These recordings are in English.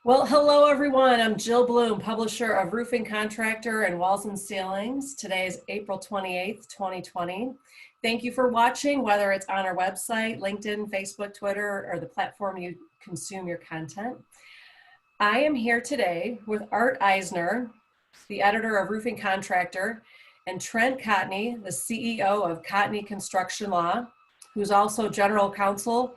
Well, hello everyone. I'm Jill Bloom, publisher of Roofing Contractor and Walls and Ceilings. Today is April 28th, 2020. Thank you for watching, whether it's on our website, LinkedIn, Facebook, Twitter, or the platform you consume your content. I am here today with Art Eisner, the editor of Roofing Contractor, and Trent Cotney, the CEO of Cotney Construction Law, who's also general counsel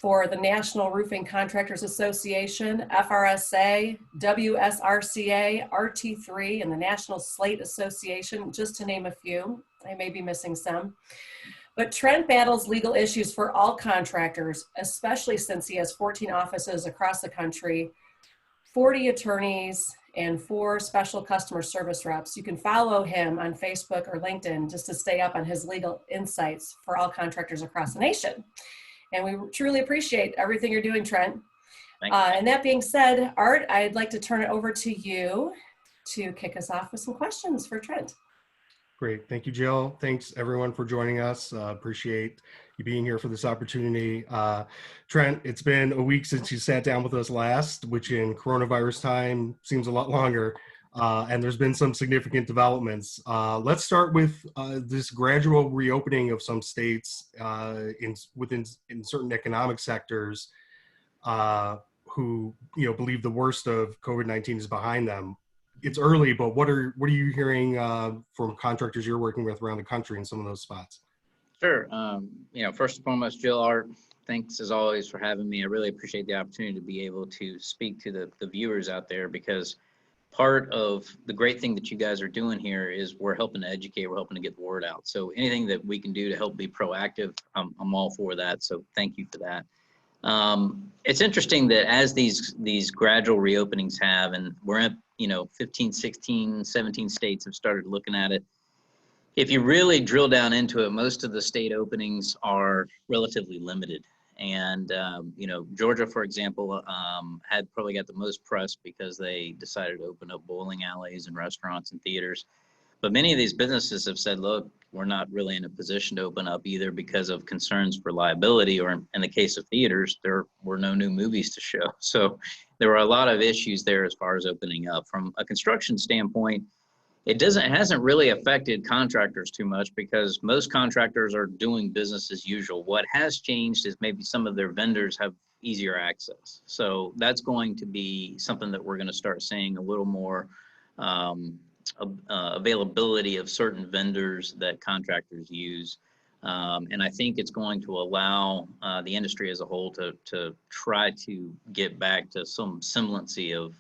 for the National Roofing Contractors Association, FRSA, WSRCA, RT3, and the National Slate Association, just to name a few. I may be missing some. But Trent battles legal issues for all contractors, especially since he has 14 offices across the country, 40 attorneys, and 4 special customer service reps. You can follow him on Facebook or LinkedIn just to stay up on his legal insights for all contractors across the nation. And we truly appreciate everything you're doing, Trent. And that being said, Art, I'd like to turn it over to you to kick us off with some questions for Trent. Great. Thank you, Jill. Thanks, everyone, for joining us. Appreciate you being here for this opportunity. Trent, it's been a week since you sat down with us last, which in coronavirus time seems a lot longer. And there's been some significant developments. Let's start with this gradual reopening of some states in certain economic sectors who believe the worst of COVID-19 is behind them. It's early, but what are you hearing from contractors you're working with around the country in some of those spots? Sure. First and foremost, Jill, Art, thanks as always for having me. I really appreciate the opportunity to be able to speak to the viewers out there, because part of the great thing that you guys are doing here is we're helping to educate, we're helping to get the word out. So anything that we can do to help be proactive, I'm all for that. So thank you for that. It's interesting that as these gradual reopenings have, and we're at 15, 16, 17 states have started looking at it. If you really drill down into it, most of the state openings are relatively limited. And, Georgia, for example, had probably got the most press because they decided to open up bowling alleys and restaurants and theaters. But many of these businesses have said, look, we're not really in a position to open up either because of concerns for liability, or in the case of theaters, there were no new movies to show. So there were a lot of issues there as far as opening up. From a construction standpoint, it hasn't really affected contractors too much because most contractors are doing business as usual. What has changed is maybe some of their vendors have easier access. So that's going to be something that we're going to start seeing a little more availability of certain vendors that contractors use. And I think it's going to allow the industry as a whole to try to get back to some semblancy of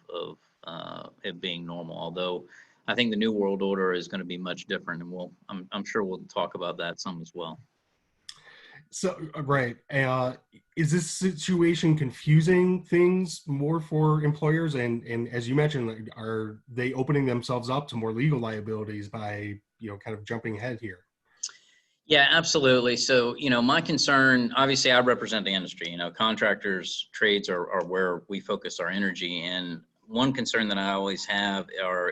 it being normal. Although I think the new world order is going to be much different, and I'm sure we'll talk about that some as well. So, right. Is this situation confusing things more for employers? And as you mentioned, are they opening themselves up to more legal liabilities by, kind of jumping ahead here? Yeah, absolutely. So, my concern, obviously I represent the industry, contractors, trades are where we focus our energy. And one concern that I always have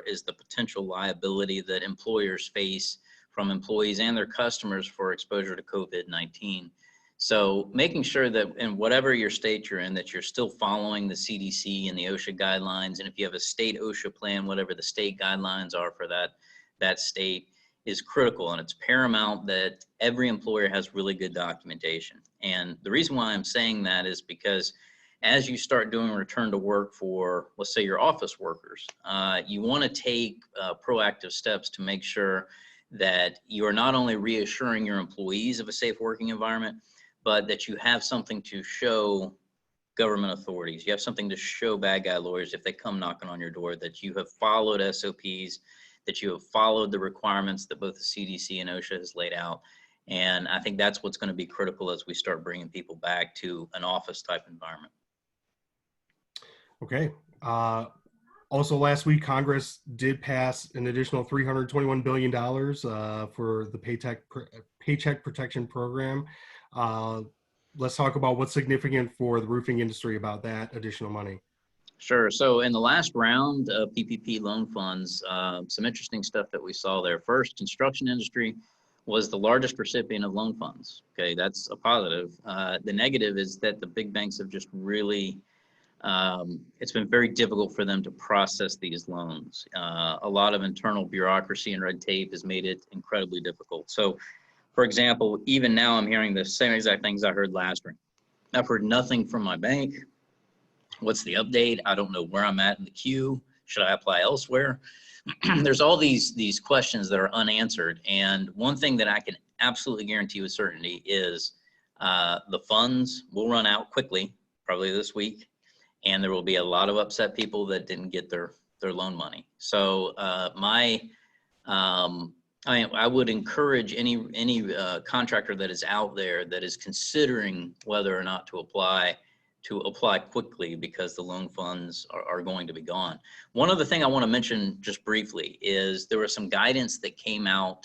is the potential liability that employers face from employees and their customers for exposure to COVID-19. So making sure that in whatever your state you're in, that you're still following the CDC and the OSHA guidelines. And if you have a state OSHA plan, whatever the state guidelines are for that state is critical. And it's paramount that every employer has really good documentation. And the reason why I'm saying that is because as you start doing return to work for, let's say, your office workers, you want to take proactive steps to make sure that you are not only reassuring your employees of a safe working environment, but that you have something to show government authorities. You have something to show bad guy lawyers if they come knocking on your door, that you have followed SOPs, that you have followed the requirements that both the CDC and OSHA has laid out. And I think that's what's going to be critical as we start bringing people back to an office type environment. Okay. Also, last week, Congress did pass an additional $321 billion for the Paycheck Protection Program. Let's talk about what's significant for the roofing industry about that additional money. Sure. So in the last round of PPP Loan Funds, some interesting stuff that we saw there. First, construction industry was the largest recipient of loan funds. Okay, that's a positive. The negative is that the big banks have just really it's been very difficult for them to process these loans. A lot of internal bureaucracy and red tape has made it incredibly difficult. So, for example, even now I'm hearing the same exact things I heard last week. I've heard nothing from my bank. What's the update? I don't know where I'm at in the queue. Should I apply elsewhere? There's all these questions that are unanswered. And one thing that I can absolutely guarantee with certainty is the funds will run out quickly, probably this week. And there will be a lot of upset people that didn't get their loan money. So I would encourage any contractor that is out there that is considering whether or not to apply quickly, because the loan funds are going to be gone. One other thing I want to mention just briefly is there was some guidance that came out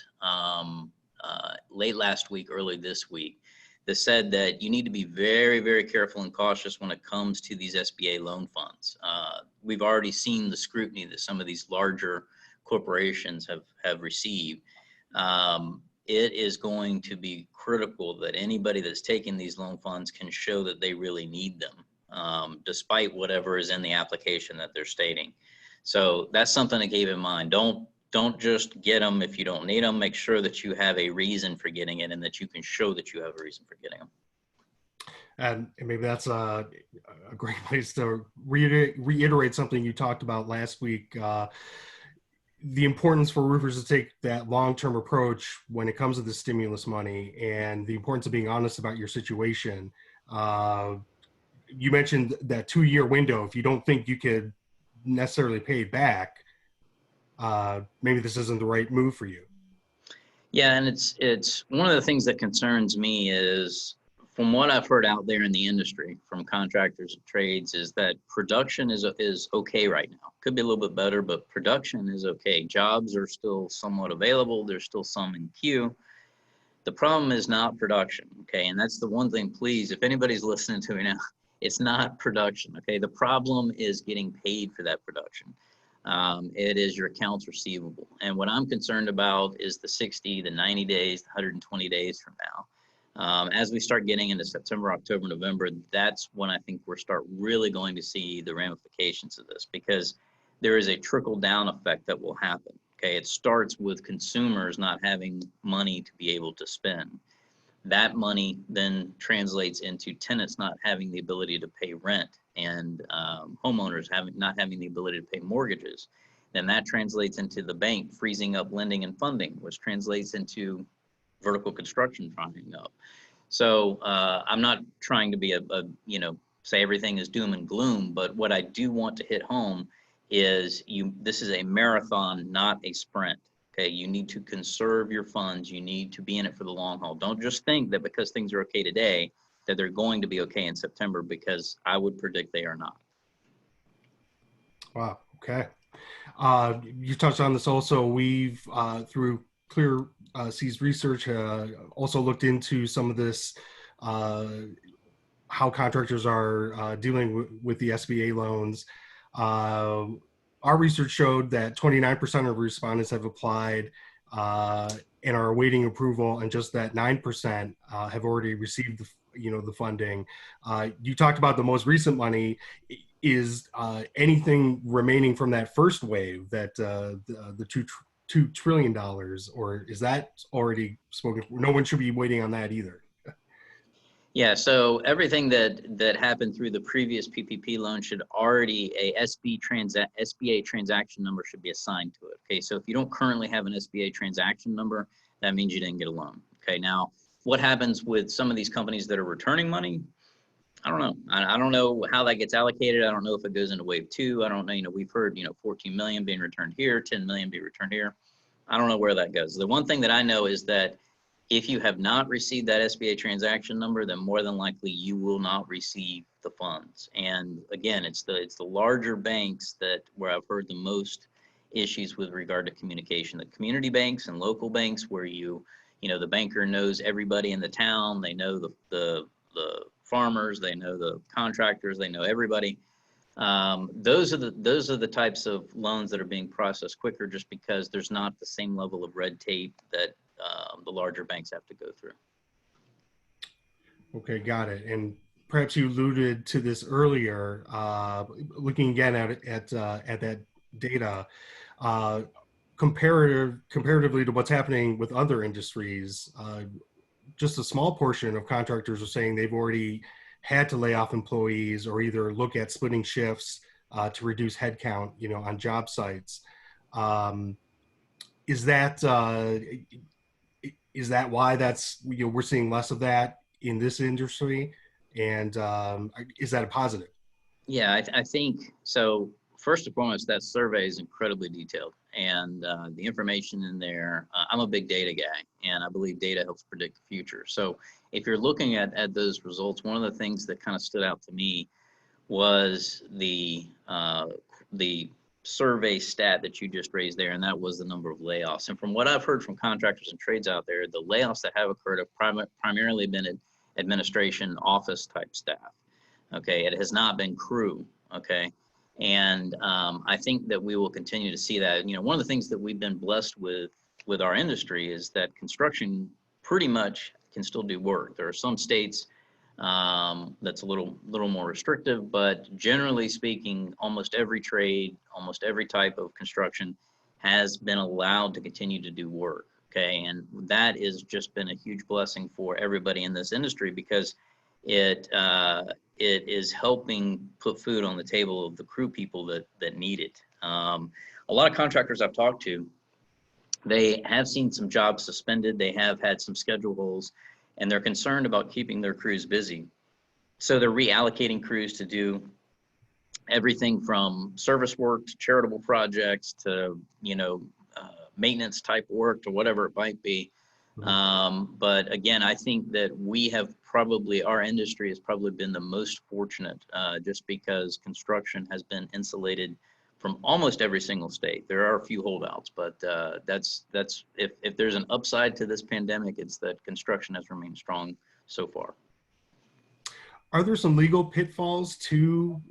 late last week, early this week, that said that you need to be very, very careful and cautious when it comes to these SBA loan funds. We've already seen the scrutiny that some of these larger corporations have received. It is going to be critical that anybody that's taking these loan funds can show that they really need them, despite whatever is in the application that they're stating. So that's something to keep in mind. Don't just get them if you don't need them. Make sure that you have a reason for getting it and that you can show that you have a reason for getting them. And maybe that's a great place to reiterate something you talked about last week. The importance for roofers to take that long-term approach when it comes to the stimulus money, and the importance of being honest about your situation. You mentioned that 2-year window. If you don't think you could necessarily pay it back, maybe this isn't the right move for you. Yeah, and it's one of the things that concerns me is, from what I've heard out there in the industry from contractors and trades, is that production is okay right now. Could be a little bit better, but production is okay. Jobs are still somewhat available. There's still some in queue. The problem is not production, okay? And that's the one thing, please, if anybody's listening to me now, it's not production, okay? The problem is getting paid for that production. It is your accounts receivable. And what I'm concerned about is the 60, the 90 days, the 120 days from now. As we start getting into September, October, November, that's when I think we're really going to see the ramifications of this, because there is a trickle down effect that will happen. Okay, it starts with consumers not having money to be able to spend. That money then translates into tenants not having the ability to pay rent, and homeowners not having the ability to pay mortgages. Then that translates into the bank freezing up lending and funding, which translates into vertical construction drying up. So I'm not trying to be say everything is doom and gloom, but what I do want to hit home is this is a marathon, not a sprint. Okay, you need to conserve your funds. You need to be in it for the long haul. Don't just think that because things are okay today, that they're going to be okay in September, because I would predict they are not. Wow. Okay. You touched on this also. We've, through Clear Seas research, also looked into some of this, how contractors are dealing with the SBA loans. Our research showed that 29% of respondents have applied and are awaiting approval, and just that 9% have already received the funding. You talked about the most recent money. Is anything remaining from that first wave, that the $2 trillion, or is that already spoken for? No one should be waiting on that either. Yeah, so everything that happened through the previous PPP loan should already, a SBA transaction number should be assigned to it. Okay, so if you don't currently have an SBA transaction number, that means you didn't get a loan. Okay, now what happens with some of these companies that are returning money? I don't know. I don't know how that gets allocated. I don't know if it goes into wave 2. I don't know. We've heard 14 million being returned here, 10 million being returned here. I don't know where that goes. The one thing that I know is that if you have not received that SBA transaction number, then more than likely you will not receive the funds. And again, it's the larger banks where I've heard the most issues with regard to communication. The community banks and local banks, where the banker knows everybody in the town, they know the farmers, they know the contractors, they know everybody. Those are the types of loans that are being processed quicker, just because there's not the same level of red tape that the larger banks have to go through. Okay, got it. And perhaps you alluded to this earlier, looking again at that data, comparatively to what's happening with other industries, just a small portion of contractors are saying they've already had to lay off employees or either look at splitting shifts to reduce headcount, on job sites. Is that why we're seeing less of that in this industry? And is that a positive? Yeah, I think so. First and foremost, that survey is incredibly detailed, and the information in there. I'm a big data guy, and I believe data helps predict the future. So if you're looking at those results, one of the things that kind of stood out to me was the survey stat that you just raised there, and that was the number of layoffs. And from what I've heard from contractors and trades out there, the layoffs that have occurred have primarily been administration office type staff. Okay, it has not been crew. Okay, and I think that we will continue to see that. One of the things that we've been blessed with our industry is that construction pretty much can still do work. There are some states that's a little more restrictive, but generally speaking, almost every trade, almost every type of construction has been allowed to continue to do work. Okay, and that has just been a huge blessing for everybody in this industry because it is helping put food on the table of the crew people that need it. A lot of contractors I've talked to, they have seen some jobs suspended. They have had some schedule holes, and they're concerned about keeping their crews busy. So they're reallocating crews to do everything from service work to charitable projects to, maintenance type work to whatever it might be. But again, I think that our industry has probably been the most fortunate just because construction has been insulated from almost every single state. There are a few holdouts, but that's if there's an upside to this pandemic, it's that construction has remained strong so far. Are there some legal pitfalls to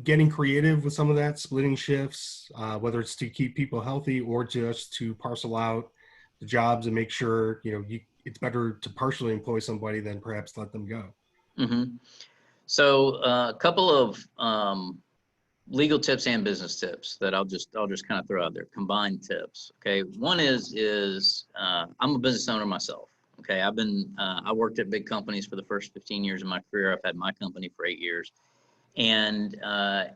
getting creative with some of that, splitting shifts, whether it's to keep people healthy or just to parcel out the jobs and make sure, it's better to partially employ somebody than perhaps let them go? Mm-hmm. So a couple of legal tips and business tips that I'll just kind of throw out there, combined tips. Okay, one is I'm a business owner myself. Okay, I worked at big companies for the first 15 years of my career. I've had my company for 8 years. And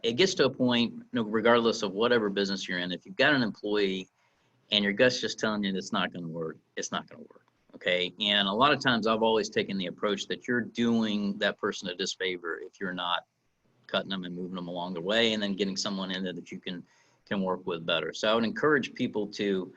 it gets to a point, regardless of whatever business you're in, if you've got an employee and your gut's just telling you it's not going to work, it's not going to work. Okay, and a lot of times I've always taken the approach that you're doing that person a disfavor if you're not cutting them and moving them along the way and then getting someone in there that you can work with better. So I would encourage people to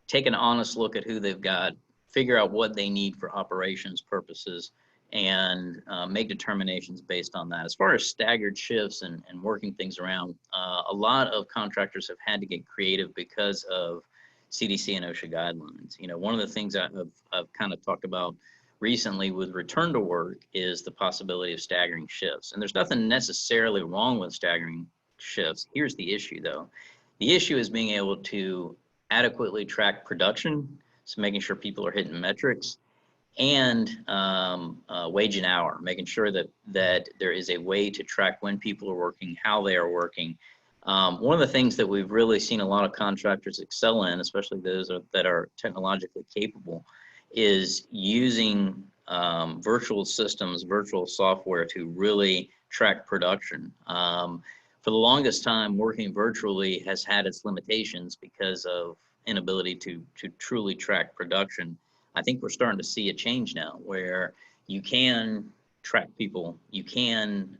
take an honest look at who they've got, figure out what they need for operations purposes, and make determinations based on that. As far as staggered shifts and working things around, a lot of contractors have had to get creative because of CDC and OSHA guidelines. One of the things I've kind of talked about recently with return to work is the possibility of staggering shifts. And there's nothing necessarily wrong with staggering shifts. Here's the issue though. The issue is being able to adequately track production, so making sure people are hitting metrics, and wage and hour, making sure that there is a way to track when people are working, how they are working. One of the things that we've really seen a lot of contractors excel in, especially those that are technologically capable, is using virtual systems, virtual software to really track production. For the longest time, working virtually has had its limitations because of inability to truly track production. I think we're starting to see a change now where you can track people, you can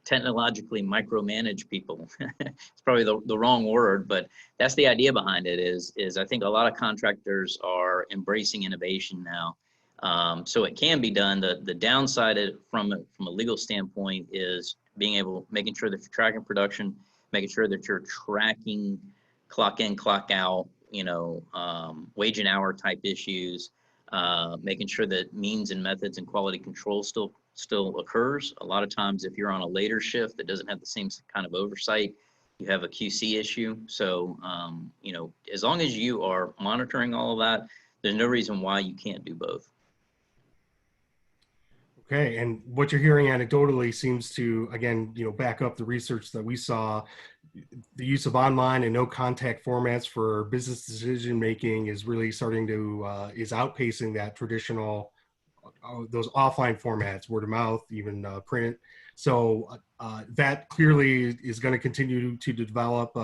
technologically micromanage people. It's probably the wrong word, but that's the idea behind it is I think a lot of contractors are embracing innovation now. So it can be done. The downside from a legal standpoint is making sure that you're tracking production, making sure that you're tracking clock in, clock out, wage and hour type issues, making sure that means and methods and quality control still occurs. A lot of times if you're on a later shift that doesn't have the same kind of oversight, you have a QC issue. So, as long as you are monitoring all of that, there's no reason why you can't do both. Okay, and what you're hearing anecdotally seems to, again, back up the research that we saw. The use of online and no contact formats for business decision making is really starting to is outpacing that traditional those offline formats, word of mouth, even print. So that clearly is going to continue to develop.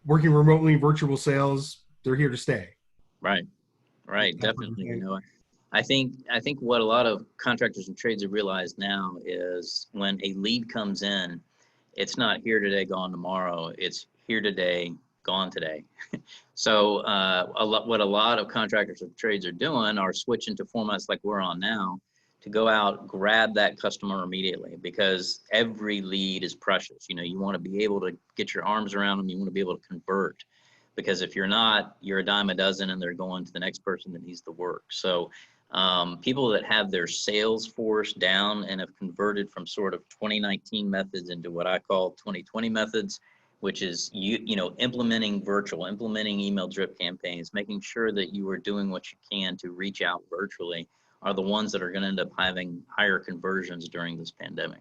Working remotely, virtual sales, they're here to stay. Right, right, definitely. I think what a lot of contractors and trades have realized now is when a lead comes in, it's not here today, gone tomorrow. It's here today, gone today. So what a lot of contractors and trades are doing are switching to formats like we're on now to go out, grab that customer immediately, because every lead is precious. You want to be able to get your arms around them. You want to be able to convert, because if you're not, you're a dime a dozen and they're going to the next person that needs the work. So people that have their sales force down and have converted from sort of 2019 methods into what I call 2020 methods, which is implementing virtual, implementing email drip campaigns, making sure that you are doing what you can to reach out virtually, are the ones that are going to end up having higher conversions during this pandemic.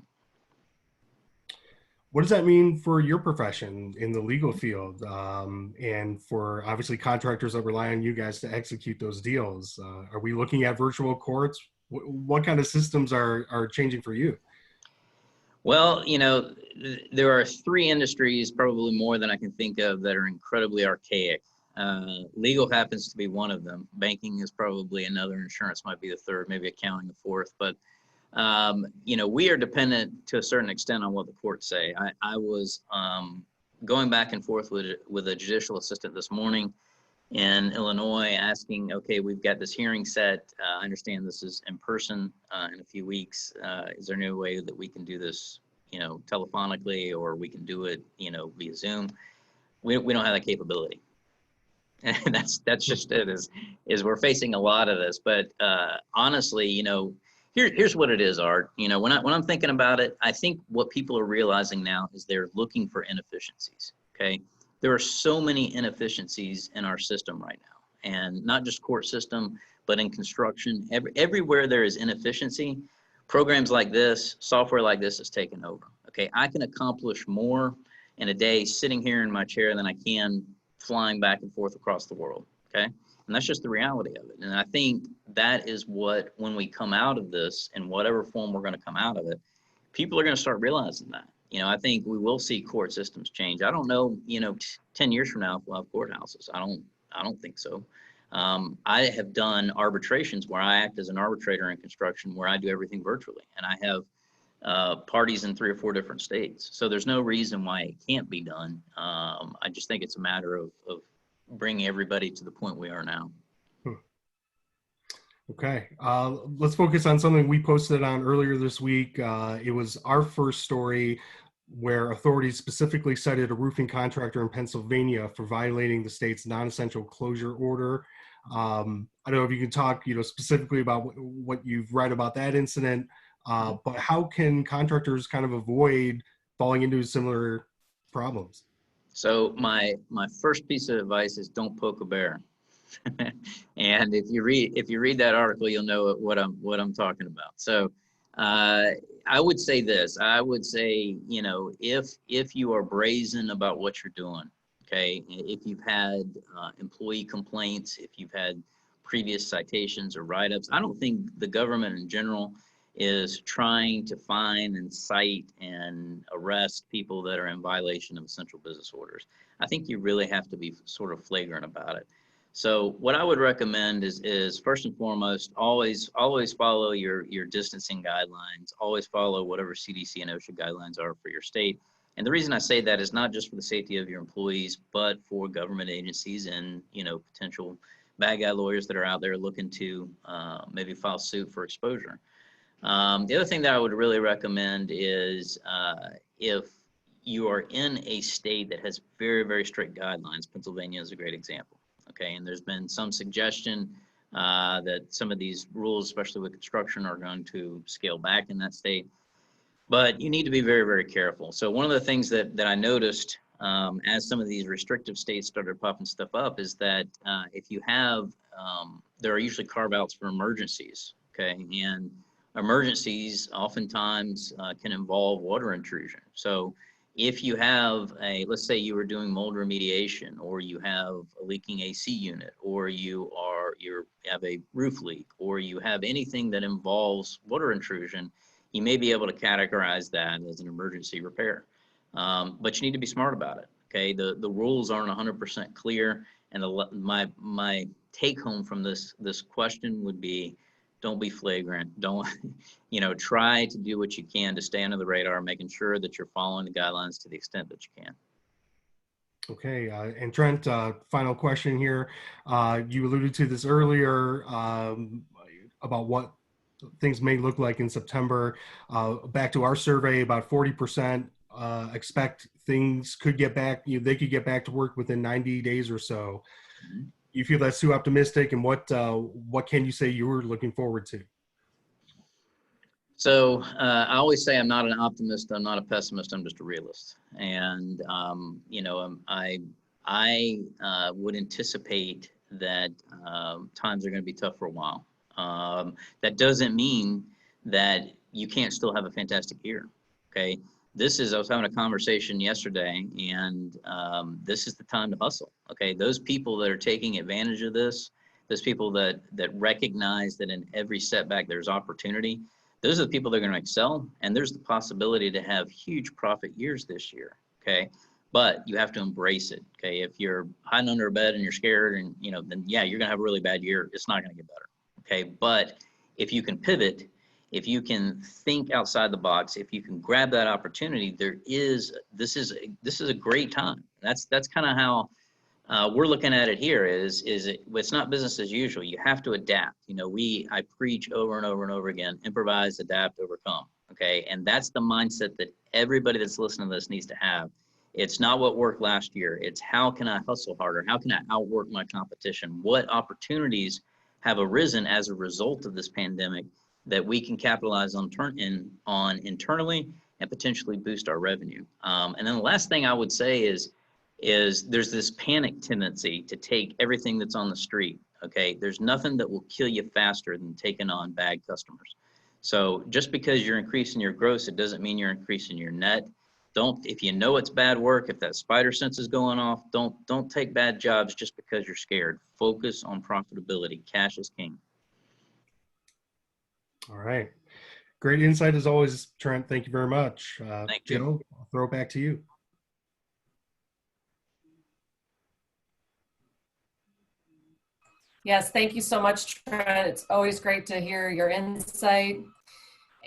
What does that mean for your profession in the legal field, and for obviously contractors that rely on you guys to execute those deals? Are we looking at virtual courts? What kind of systems are changing for you? Well, there are three industries, probably more than I can think of, that are incredibly archaic. Legal happens to be one of them. Banking is probably another. Insurance might be the third, maybe accounting the fourth. But we are dependent to a certain extent on what the courts say. I was going back and forth with a judicial assistant this morning in Illinois, asking, okay, we've got this hearing set. I understand this is in person in a few weeks. Is there any way that we can do this, telephonically, or we can do it, via Zoom? We don't have that capability. And that's just it, is we're facing a lot of this. But honestly, here's what it is, Art. When I'm thinking about it, I think what people are realizing now is they're looking for inefficiencies. Okay, there are so many inefficiencies in our system right now, and not just court system, but in construction. Everywhere there is inefficiency, programs like this, software like this is taking over. Okay, I can accomplish more in a day sitting here in my chair than I can flying back and forth across the world. Okay, and that's just the reality of it. And I think that is what, when we come out of this, in whatever form we're going to come out of it, people are going to start realizing that. I think we will see court systems change. I don't know, 10 years from now, if we'll have courthouses. I don't think so. I have done arbitrations where I act as an arbitrator in construction, where I do everything virtually, and I have parties in 3 or 4 different states. So there's no reason why it can't be done. I just think it's a matter of bringing everybody to the point we are now. Okay, let's focus on something we posted on earlier this week. It was our first story where authorities specifically cited a roofing contractor in Pennsylvania for violating the state's non-essential closure order. I don't know if you can talk, specifically about what you've read about that incident, but how can contractors kind of avoid falling into similar problems? So my first piece of advice is don't poke a bear. And if you read that article, you'll know what I'm talking about. So I would say this. I would say, if you are brazen about what you're doing, okay, if you've had employee complaints, if you've had previous citations or write-ups, I don't think the government in general is trying to find and cite and arrest people that are in violation of essential business orders. I think you really have to be sort of flagrant about it. So what I would recommend is first and foremost, always follow your distancing guidelines, always follow whatever CDC and OSHA guidelines are for your state. And the reason I say that is not just for the safety of your employees, but for government agencies and, potential bad guy lawyers that are out there looking to maybe file suit for exposure. The other thing that I would really recommend is if you are in a state that has very, very strict guidelines, Pennsylvania is a great example. Okay, and there's been some suggestion that some of these rules, especially with construction, are going to scale back in that state. But you need to be very, very careful. So one of the things that I noticed as some of these restrictive states started popping stuff up is that if you have, there are usually carve-outs for emergencies, okay? And emergencies oftentimes can involve water intrusion. So if you have let's say you were doing mold remediation, or you have a leaking AC unit, or you have a roof leak, or you have anything that involves water intrusion, you may be able to categorize that as an emergency repair. But you need to be smart about it. Okay, the rules aren't 100% clear, and my take home from this question would be, don't be flagrant. Don't, try to do what you can to stay under the radar, making sure that you're following the guidelines to the extent that you can. Okay, and Trent, final question here. You alluded to this earlier about what things may look like in September. Back to our survey, about 40% expect things could get back, they could get back to work within 90 days or so. Mm-hmm. You feel that's too optimistic, and what can you say you were looking forward to? So I always say I'm not an optimist, I'm not a pessimist, I'm just a realist. And I would anticipate that times are going to be tough for a while. That doesn't mean that you can't still have a fantastic year. Okay, I was having a conversation yesterday, and this is the time to hustle. Okay, those people that are taking advantage of this, those people that recognize that in every setback there's opportunity, those are the people that are going to excel, and there's the possibility to have huge profit years this year. Okay, but you have to embrace it. Okay, if you're hiding under a bed and you're scared, and then yeah, you're going to have a really bad year. It's not going to get better. Okay, but if you can pivot, if you can think outside the box, if you can grab that opportunity, this is a great time. That's kind of how we're looking at it here. It's not business as usual. You have to adapt. I preach over and over and over again: improvise, adapt, overcome. Okay, and that's the mindset that everybody that's listening to this needs to have. It's not what worked last year. It's how can I hustle harder? How can I outwork my competition? What opportunities have arisen as a result of this pandemic that we can capitalize on internally and potentially boost our revenue. And then the last thing I would say is there's this panic tendency to take everything that's on the street. Okay, there's nothing that will kill you faster than taking on bad customers. So just because you're increasing your gross, it doesn't mean you're increasing your net. If you know it's bad work, if that spider sense is going off, don't take bad jobs just because you're scared. Focus on profitability. Cash is king. All right. Great insight as always, Trent. Thank you very much. Thank you. Jill, I'll throw it back to you. Yes, thank you so much, Trent. It's always great to hear your insight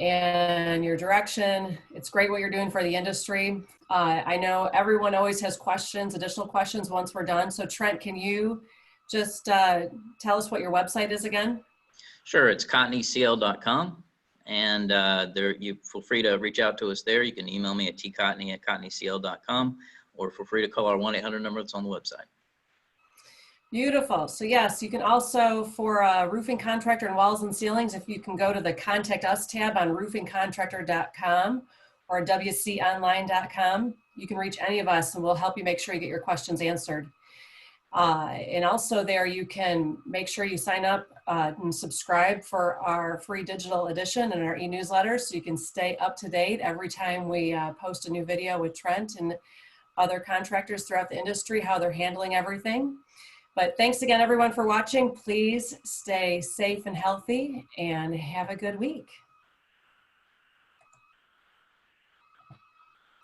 and your direction. It's great what you're doing for the industry. I know everyone always has questions, additional questions once we're done. So Trent, can you just tell us what your website is again? Sure, it's cotneycl.com. And you feel free to reach out to us there. You can email me at tcotney@cotneycl.com, or feel free to call our 1-800 number that's on the website. Beautiful. So yes, you can also, for roofing contractor and walls and ceilings, if you can go to the Contact Us tab on roofingcontractor.com or wconline.com, you can reach any of us and we'll help you make sure you get your questions answered. And also there you can make sure you sign up and subscribe for our free digital edition and our e-newsletter so you can stay up to date every time we post a new video with Trent and other contractors throughout the industry, how they're handling everything. But thanks again, everyone, for watching. Please stay safe and healthy and have a good week.